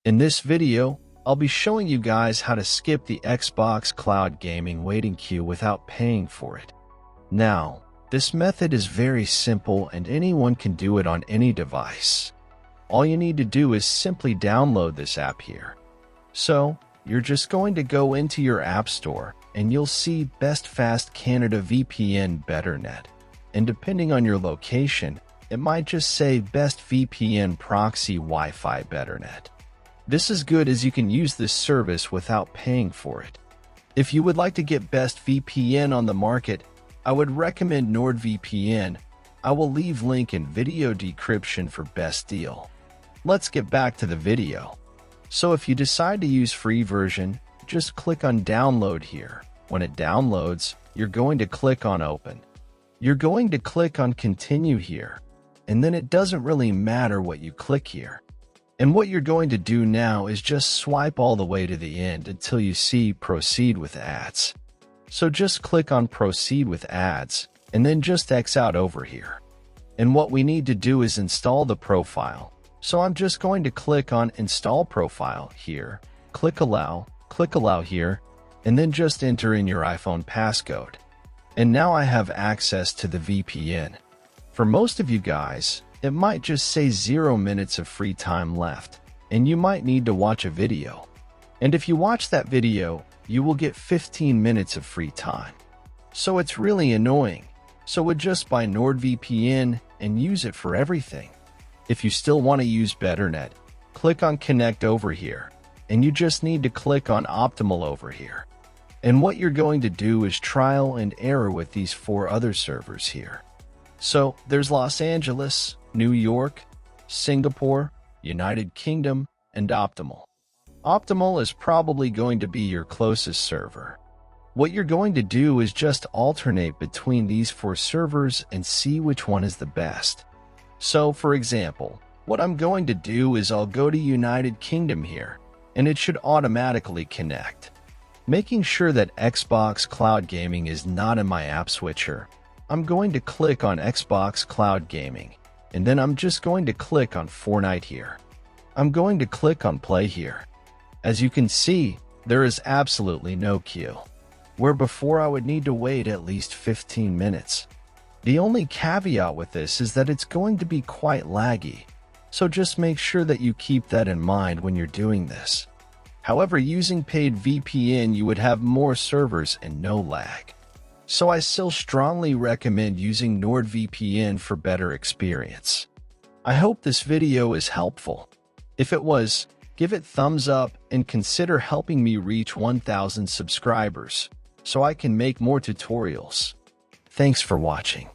In this video, I'll be showing you guys how to skip the Xbox Cloud Gaming waiting queue without paying for it. Now, this method is very simple and anyone can do it on any device. All you need to do is simply download this app here. So, you're just going to go into your app store and you'll see Best Fast Canada VPN BetterNet. And depending on your location, it might just say Best VPN Proxy Wi-Fi BetterNet. This is good as you can use this service without paying for it. If you would like to get Best VPN on the market, I would recommend NordVPN. I will leave link in video description for best deal. Let's get back to the video. So if you decide to use free version, just click on download here. When it downloads, you're going to click on open. You're going to click on continue here, and then it doesn't really matter what you click here. And what you're going to do now is just swipe all the way to the end until you see proceed with ads. So just click on proceed with ads, and then just X out over here. And what we need to do is install the profile. So I'm just going to click on install profile here, click allow here, and then just enter in your iPhone passcode. And now I have access to the VPN. For most of you guys, it might just say 0 minutes of free time left, and you might need to watch a video. And if you watch that video, you will get 15 minutes of free time. So it's really annoying. So would just buy NordVPN and use it for everything. If you still want to use BetterNet, click on Connect over here, and you just need to click on Optimal over here. And what you're going to do is trial and error with these 4 other servers here. So there's Los Angeles, New York, Singapore, United Kingdom, and Optimal. Optimal is probably going to be your closest server. What you're going to do is just alternate between these 4 servers and see which one is the best. So, for example, what I'm going to do is I'll go to United Kingdom here, and it should automatically connect. Making sure that Xbox Cloud Gaming is not in my app switcher, I'm going to click on Xbox Cloud Gaming, and then I'm just going to click on Fortnite here. I'm going to click on Play here. As you can see, there is absolutely no queue, where before I would need to wait at least 15 minutes. The only caveat with this is that it's going to be quite laggy, so just make sure that you keep that in mind when you're doing this. However, using paid VPN, you would have more servers and no lag. So I still strongly recommend using NordVPN for better experience. I hope this video is helpful. If it was, give it thumbs up and consider helping me reach 1,000 subscribers so I can make more tutorials. Thanks for watching.